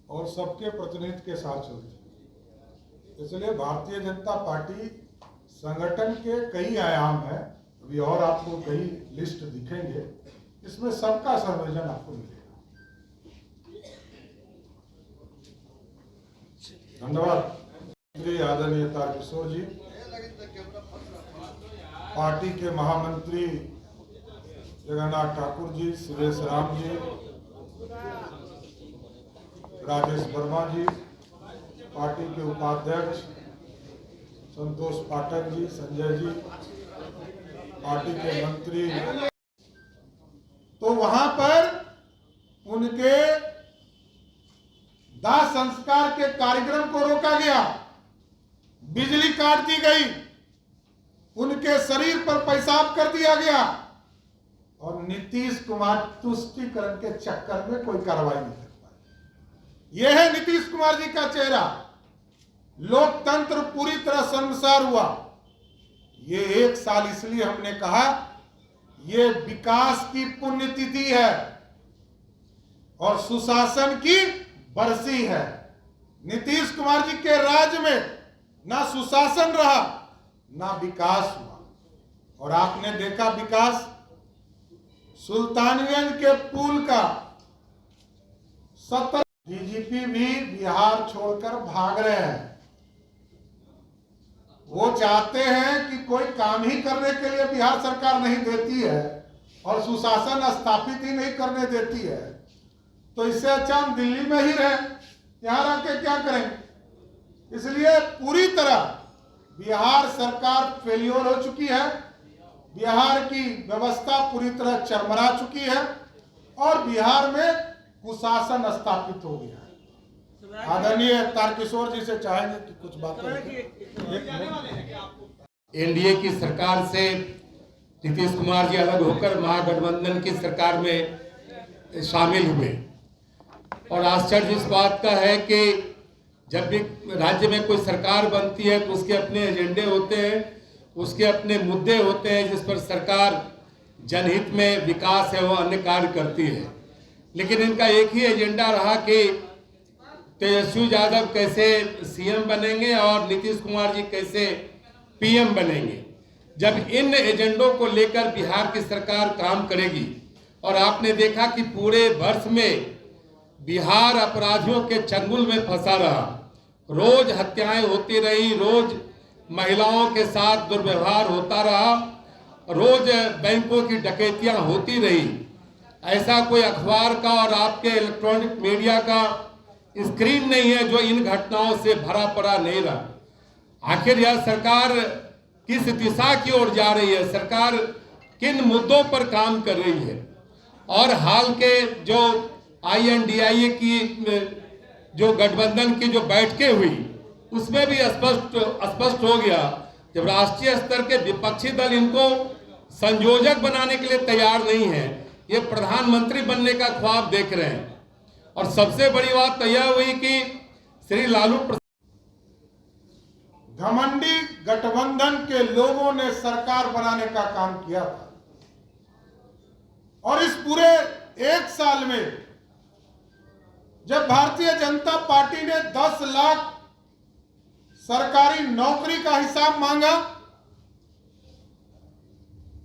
और सबके प्रतिनिधित्व के साथ चलती है। इसलिए भारतीय जनता पार्टी संगठन के कई आयाम हैं, अभी और आपको कई लिस्ट दिखेंगे, इसमें सबका संयोजन आपको मिलेगा। धन्यवाद। आदरणीय तारकिशोर जी, पार्टी के महामंत्री जगन्नाथ ठाकुर जी, सुरेश राम जी, राजेश वर्मा जी, पार्टी के उपाध्यक्ष संतोष पाठक जी, संजय जी, पार्टी के मंत्री, तो वहां पर उनके दाह संस्कार के कार्यक्रम को रोका गया, बिजली काट दी गई, उनके शरीर पर पेशाब कर दिया गया और नीतीश कुमार तुष्टीकरण के चक्कर में कोई कार्रवाई नहीं कर पाए। यह है नीतीश कुमार जी का चेहरा। लोकतंत्र पूरी तरह शर्मसार हुआ। ये एक साल इसलिए हमने कहा ये विकास की पुण्यतिथि है और सुशासन की बरसी है। नीतीश कुमार जी के राज्य में ना सुशासन रहा ना विकास हुआ। और आपने देखा विकास, सुल्तानगंज के पुल का 70 डीजीपी भी बिहार छोड़कर भाग रहे हैं। वो चाहते हैं कि कोई काम ही करने के लिए बिहार सरकार नहीं देती है और सुशासन स्थापित ही नहीं करने देती है, तो इससे अच्छा हम दिल्ली में ही रहे, यहां रह के क्या करेंगे। इसलिए पूरी तरह बिहार सरकार फेल्योर हो चुकी है। बिहार की व्यवस्था पूरी तरह चरमरा चुकी है और बिहार में कुशासन स्थापित हो गया है। आदरणीय तारकिशोर जी से चाहेंगे कि कुछ बातें। एनडीए की सरकार से नीतीश कुमार जी अलग होकर महागठबंधन की सरकार में शामिल हुए और आश्चर्य इस बात का है कि जब भी राज्य में कोई सरकार बनती है तो उसके अपने एजेंडे होते हैं, उसके अपने मुद्दे होते हैं जिस पर सरकार जनहित में विकास है वो अन्य कार्य करती है। लेकिन इनका एक ही एजेंडा रहा कि तेजस्वी यादव कैसे सीएम बनेंगे और नीतीश कुमार जी कैसे पीएम बनेंगे। जब इन एजेंडों को लेकर बिहार की सरकार काम करेगी और आपने देखा कि पूरे वर्ष में बिहार अपराधियों के चंगुल में फंसा रहा, रोज हत्याएं होती रही, रोज महिलाओं के साथ दुर्व्यवहार होता रहा, रोज बैंकों की डकैतियां होती रही। ऐसा कोई अखबार का और आपके इलेक्ट्रॉनिक मीडिया का स्क्रीन नहीं है जो इन घटनाओं से भरा पड़ा नहीं रहा। आखिर यह सरकार किस दिशा की ओर जा रही है, सरकार किन मुद्दों पर काम कर रही है। और हाल के जो INDIA की जो गठबंधन की जो बैठकें हुई उसमें भी स्पष्ट हो गया, जब राष्ट्रीय स्तर के विपक्षी दल इनको संयोजक बनाने के लिए तैयार नहीं है, ये प्रधानमंत्री बनने का ख्वाब देख रहे हैं। और सबसे बड़ी बात तो यह हुई कि श्री लालू घमंडी गठबंधन के लोगों ने सरकार बनाने का काम किया था और इस पूरे एक साल में जब भारतीय जनता पार्टी ने 10 लाख सरकारी नौकरी का हिसाब मांगा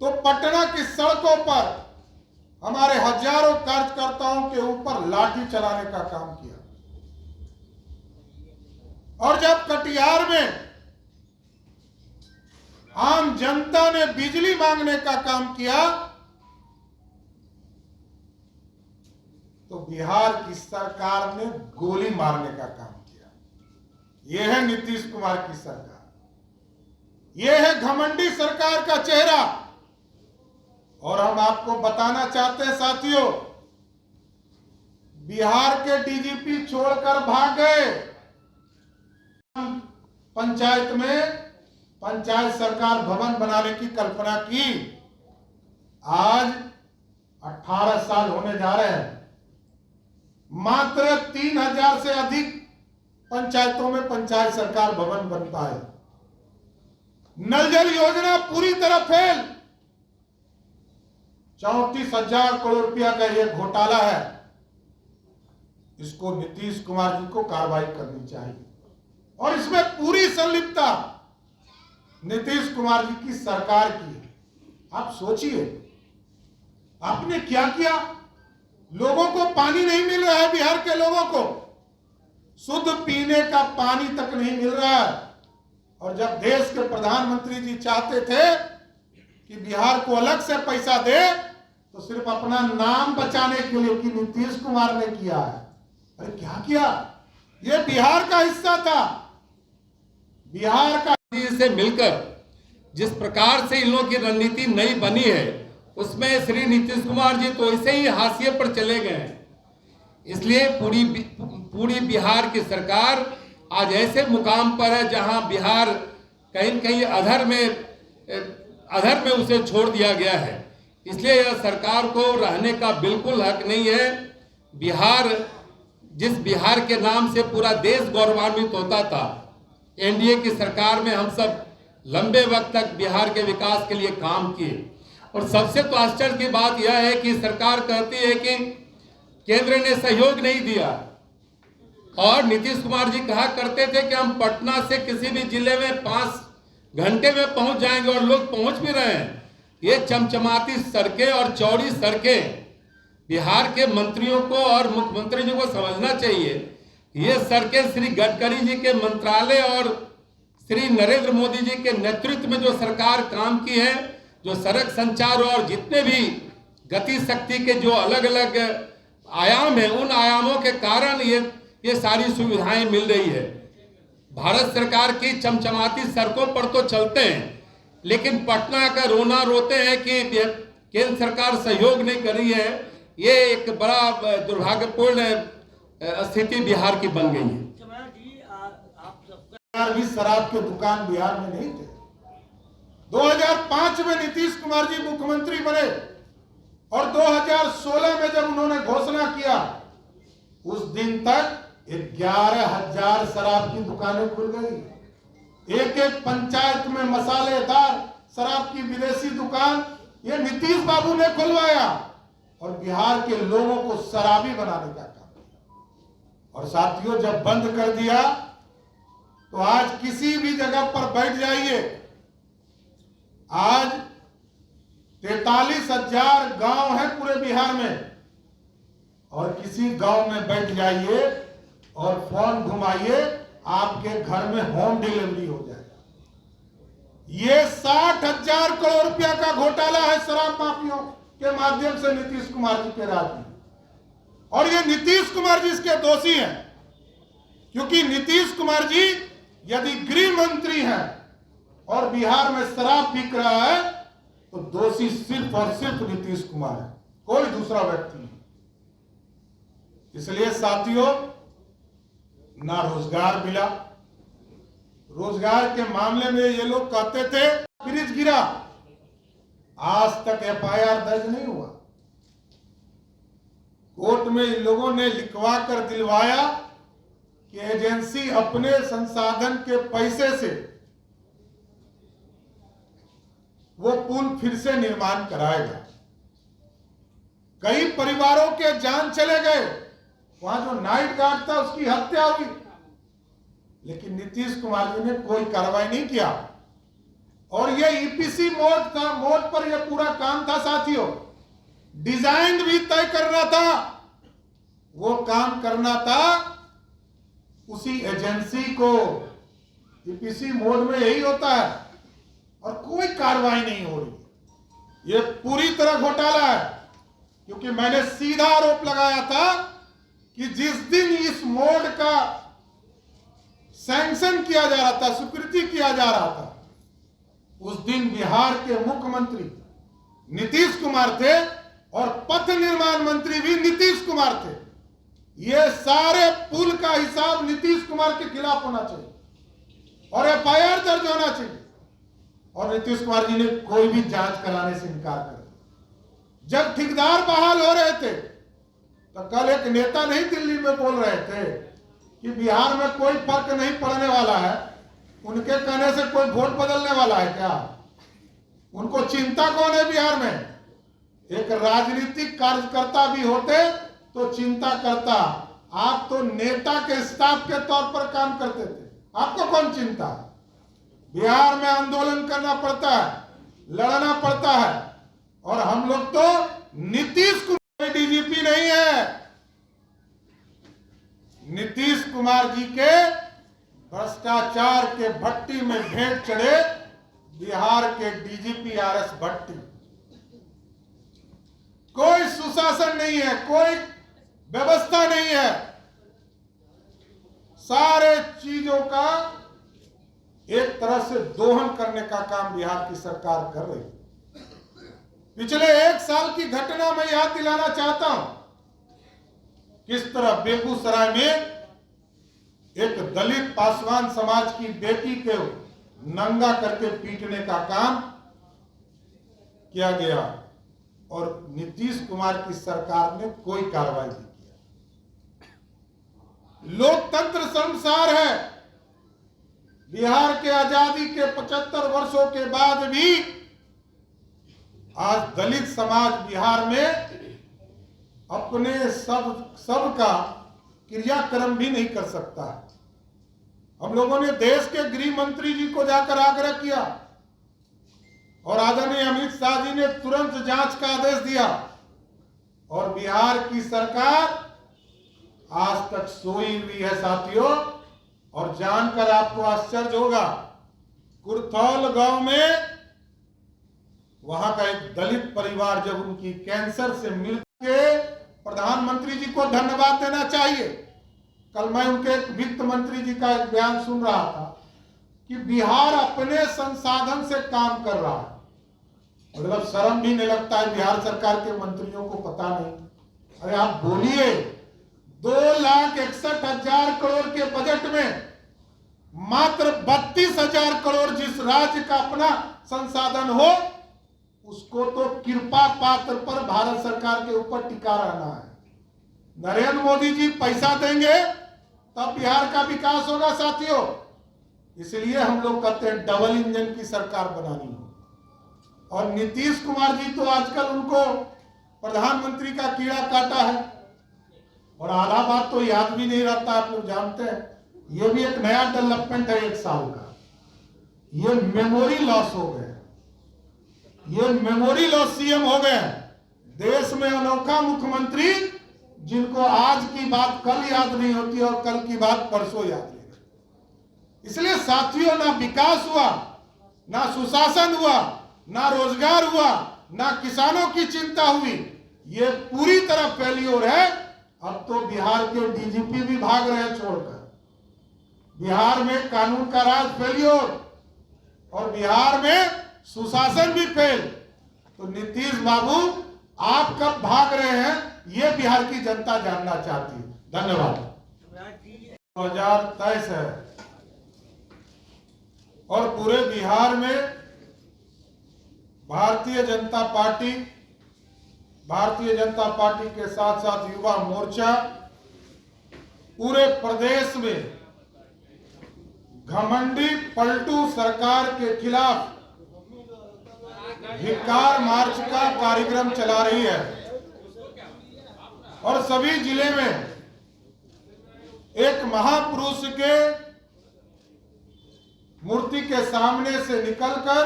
तो पटना की सड़कों पर हमारे हजारों कार्यकर्ताओं के ऊपर लाठी चलाने का काम किया। और जब कटिहार में आम जनता ने बिजली मांगने का काम किया तो बिहार की सरकार ने गोली मारने का काम किया। यह है नीतीश कुमार की सरकार, यह है घमंडी सरकार का चेहरा। और हम आपको बताना चाहते हैं साथियों, बिहार के डीजीपी छोड़कर भाग गए। पंचायत में पंचायत सरकार भवन बनाने की कल्पना की, आज 18 साल होने जा रहे हैं, मात्र 3000 से अधिक पंचायतों में पंचायत सरकार भवन बनता है। नल जल योजना पूरी तरह फेल। 34,000 करोड़ रुपया का यह घोटाला है। इसको नीतीश कुमार जी को कार्रवाई करनी चाहिए। और इसमें पूरी संलिप्तता नीतीश कुमार जी की सरकार की है। आप सोचिए, आपने क्या किया? लोगों को पानी नहीं मिल रहा है, बिहार के लोगों को शुद्ध पीने का पानी तक नहीं मिल रहा है। और जब देश के प्रधानमंत्री जी चाहते थे कि बिहार को अलग से पैसा दे, तो सिर्फ अपना नाम बचाने के लिए कि नीतीश कुमार ने किया है। अरे क्या किया? ये बिहार का हिस्सा था। बिहार का से मिलकर जिस प्रकार से इन लोगों की रणनीति नई बनी है, उसमें श्री नीतीश कुमार जी तो ऐसे ही हाशिए पर चले गए हैं। इसलिए पूरी बिहार की सरकार आज ऐसे मुकाम पर है जहां बिहार कहीं न कहीं अधर में उसे छोड़ दिया गया है। इसलिए यह सरकार को रहने का बिल्कुल हक नहीं है। जिस बिहार के नाम से पूरा देश गौरवान्वित होता था, एनडीए की सरकार में हम सब लंबे वक्त तक बिहार के विकास के लिए काम किए। और सबसे तो आश्चर्य की बात यह है कि सरकार कहती है कि केंद्र ने सहयोग नहीं दिया, और नीतीश कुमार जी कहा करते थे कि हम पटना से किसी भी जिले में 5 घंटे में पहुंच जाएंगे, और लोग पहुंच भी रहे हैं। ये चमचमाती सड़कें और चौड़ी सड़कें बिहार के मंत्रियों को और मुख्यमंत्री जी को समझना चाहिए। ये सड़कें श्री गडकरी जी के मंत्रालय और श्री नरेंद्र मोदी जी के नेतृत्व में जो सरकार काम की है, जो सड़क संचार और जितने भी गति शक्ति के जो अलग अलग आयाम हैं, उन आयामों के कारण ये सारी सुविधाएं मिल रही है। भारत सरकार की चमचमाती सड़कों पर तो चलते हैं, लेकिन पटना का रोना रोते हैं कि केंद्र सरकार सहयोग नहीं कर रही है। ये एक बड़ा दुर्भाग्यपूर्ण स्थिति बिहार की बन गई है। भी शराब के दुकान बिहार में नहीं थे। 2005 में नीतीश कुमार जी मुख्यमंत्री बने और 2016 में जब उन्होंने घोषणा किया, उस दिन तक 11,000 शराब की दुकानें खुल गई। एक एक पंचायत में मसालेदार शराब की विदेशी दुकान ये नीतीश बाबू ने खुलवाया और बिहार के लोगों को शराबी बनाने का काम किया। और साथियों, जब बंद कर दिया तो आज किसी भी जगह पर बैठ जाइए, आज 43,000 गांव है पूरे बिहार में, और किसी गांव में बैठ जाइए और फोन घुमाइए, आपके घर में होम डिलीवरी हो जाएगा। ये 60,000 करोड़ रुपया का घोटाला है शराब माफियों के माध्यम से नीतीश कुमार जी के राज में। और ये नीतीश कुमार जी इसके दोषी हैं, क्योंकि नीतीश कुमार जी यदि गृह मंत्री हैं और बिहार में शराब बिक रहा है, तो दोषी सिर्फ और सिर्फ नीतीश कुमार है, कोई दूसरा व्यक्ति नहीं। इसलिए साथियों, ना रोजगार मिला। रोजगार के मामले में ये लोग कहते थे ब्रिज गिरा, आज तक एफआईआर दर्ज नहीं हुआ। कोर्ट में इन लोगों ने लिखवा कर दिलवाया कि एजेंसी अपने संसाधन के पैसे से वो पुल फिर से निर्माण कराएगा। कई परिवारों के जान चले गए, वहां जो नाइट गार्ड था उसकी हत्या हुई, लेकिन नीतीश कुमार जी ने कोई कार्रवाई नहीं किया। और ये ईपीसी मोड पर यह पूरा काम था साथियों। डिजाइन भी तय करना था, वो काम करना था उसी एजेंसी को। ईपीसी मोड में यही होता है, और कोई कार्रवाई नहीं हो रही। ये पूरी तरह घोटाला है, क्योंकि मैंने सीधा आरोप लगाया था कि जिस दिन इस मोड का सैंक्शन किया जा रहा था, स्वीकृति किया जा रहा था, उस दिन बिहार के मुख्यमंत्री नीतीश कुमार थे और पथ निर्माण मंत्री भी नीतीश कुमार थे। ये सारे पुल का हिसाब नीतीश कुमार के खिलाफ होना चाहिए और एफआईआर दर्ज होना चाहिए। और नीतीश कुमार जी ने कोई भी जांच कराने से इनकार कर दिया। जब ठेकेदार बहाल हो रहे थे, तो कल एक नेता नहीं दिल्ली में बोल रहे थे कि बिहार में कोई फर्क नहीं पड़ने वाला है। उनके कहने से कोई वोट बदलने वाला है क्या? उनको चिंता कौन है बिहार में? एक राजनीतिक कार्यकर्ता भी होते तो चिंता करता। आप तो नेता के स्टाफ के तौर पर काम करते थे, आपको कौन चिंता है? बिहार में आंदोलन करना पड़ता है, लड़ना पड़ता है, और हम लोग तो नीतीश कुमार डीजीपी नहीं है। नीतीश कुमार जी के भ्रष्टाचार के भट्टी में भेंट चढ़े बिहार के डीजीपी आरएस भट्टी। कोई सुशासन नहीं है, कोई व्यवस्था नहीं है, सारे चीजों का एक तरह से दोहन करने का काम बिहार की सरकार कर रही है। पिछले 1 साल की घटना मैं याद दिलाना चाहता हूं, किस तरह बेगूसराय में एक दलित पासवान समाज की बेटी को नंगा करके पीटने का काम किया गया और नीतीश कुमार की सरकार ने कोई कार्रवाई नहीं किया। लोकतंत्र शर्मसार है। बिहार के आजादी के 75 वर्षों के बाद भी आज दलित समाज बिहार में अपने सब का क्रियाक्रम भी नहीं कर सकता है। हम लोगों ने देश के गृह मंत्री जी को जाकर आग्रह किया और आदरणीय अमित शाह जी ने तुरंत जांच का आदेश दिया, और बिहार की सरकार आज तक सोई हुई है साथियों। और जानकर आपको आश्चर्य होगा, कुरथौल गांव में वहां का एक दलित परिवार जब उनकी कैंसर से मिलके, प्रधानमंत्री जी को धन्यवाद देना चाहिए। कल मैं उनके वित्त मंत्री जी का एक बयान सुन रहा था कि बिहार अपने संसाधन से काम कर रहा है। मतलब शर्म भी नहीं लगता है बिहार सरकार के मंत्रियों को, पता नहीं। अरे आप बोलिए, 2,61,000 करोड़ के बजट में मात्र 32,000 करोड़ जिस राज्य का अपना संसाधन हो, उसको तो कृपा पात्र पर भारत सरकार के ऊपर टिका रहना है। नरेंद्र मोदी जी पैसा देंगे तब बिहार का विकास होगा साथियों। इसलिए हम लोग कहते हैं डबल इंजन की सरकार बनानी हो। और नीतीश कुमार जी तो आजकल उनको प्रधानमंत्री का कीड़ा काटा है, और आधा बात तो याद भी नहीं रहता, आप लोग जानते हैं। ये भी एक नया डेवलपमेंट है 1 साल का। ये मेमोरी लॉस हो गए, ये मेमोरी लॉस सीएम हो गए। देश में अनोखा मुख्यमंत्री जिनको आज की बात कल याद नहीं होती और कल की बात परसों याद नहीं रहती। इसलिए साथियों, ना विकास हुआ, ना सुशासन हुआ, ना रोजगार हुआ, ना किसानों की चिंता हुई। ये पूरी तरह फेल्योर है। अब तो बिहार के डीजीपी भी भाग रहे हैं छोड़कर। बिहार में कानून का राज फेल्योर, और बिहार में सुशासन भी फेल। तो नीतीश बाबू, आप कब भाग रहे हैं, ये बिहार की जनता जानना चाहती है। धन्यवाद। 2023 है और पूरे बिहार में भारतीय जनता पार्टी के साथ साथ युवा मोर्चा पूरे प्रदेश में घमंडी पलटू सरकार के खिलाफ धिक्कार मार्च का कार्यक्रम चला रही है, और सभी जिले में एक महापुरुष के मूर्ति के सामने से निकलकर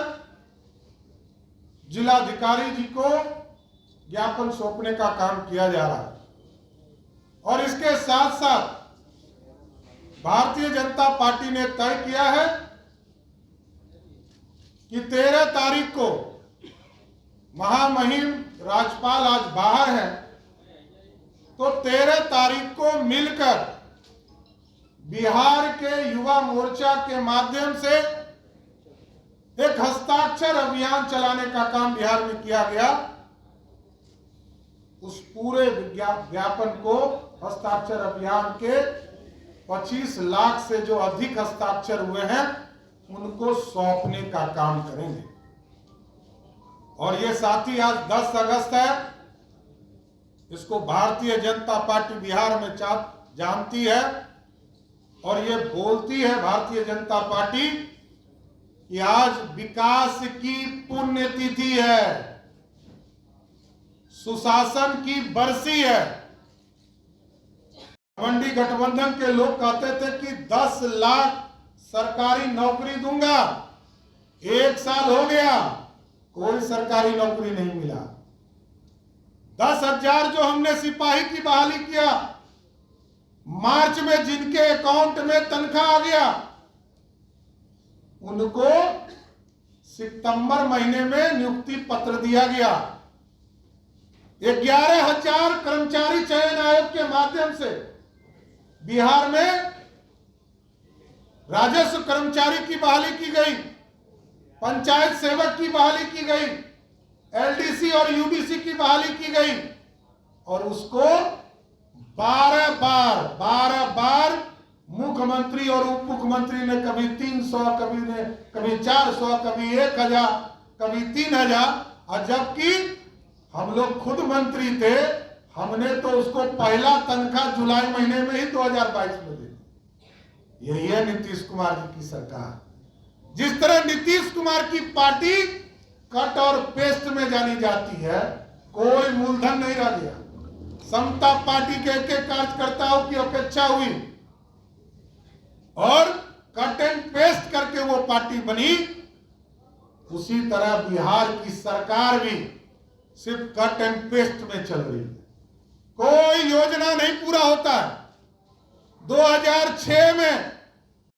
जिलाधिकारी जी को ज्ञापन सौंपने का काम किया जा रहा है। और इसके साथ साथ भारतीय जनता पार्टी ने तय किया है कि 13 तारीख को महामहिम राज्यपाल आज बाहर है, तो 13 तारीख को मिलकर बिहार के युवा मोर्चा के माध्यम से एक हस्ताक्षर अभियान चलाने का काम बिहार में किया गया। उस पूरे ज्ञापन को, हस्ताक्षर अभियान के 25 लाख से जो अधिक हस्ताक्षर हुए हैं, उनको सौंपने का काम करेंगे। और ये साथी, आज 10 अगस्त है, इसको भारतीय जनता पार्टी बिहार में जानती है, और ये बोलती है भारतीय जनता पार्टी कि आज विकास की पुण्यतिथि है, सुशासन की बरसी है। मंडी गठबंधन के लोग कहते थे कि 10 लाख सरकारी नौकरी दूंगा। 1 साल हो गया, कोई सरकारी नौकरी नहीं मिला। 10,000 जो हमने सिपाही की बहाली किया, मार्च में जिनके अकाउंट में तनख्वाह आ गया, उनको सितंबर महीने में नियुक्ति पत्र दिया गया। 11,000 कर्मचारी चयन आयोग के माध्यम से बिहार में राजस्व कर्मचारी की बहाली की गई, पंचायत सेवक की बहाली की गई, एलडीसी और यूडीसी की बहाली की गई, और उसको 12 बार मुख्यमंत्री और उप मुख्यमंत्री ने कभी 300, कभी 400, कभी 1,000, कभी 3,000, और जबकि हम लोग खुद मंत्री थे, हमने तो उसको पहला तनख्वाह जुलाई महीने में ही 2022 में दी। यही है नीतीश कुमार जी की सरकार। जिस तरह नीतीश कुमार की पार्टी कट और पेस्ट में जानी जाती है, कोई मूलधन नहीं रह गया। समता पार्टी के एक कार्यकर्ताओं की अपेक्षा हुई और कट एंड पेस्ट करके वो पार्टी बनी। उसी तरह बिहार की सरकार भी सिर्फ कट एंड पेस्ट में चल रही है। कोई योजना नहीं पूरा होता है। 2006 में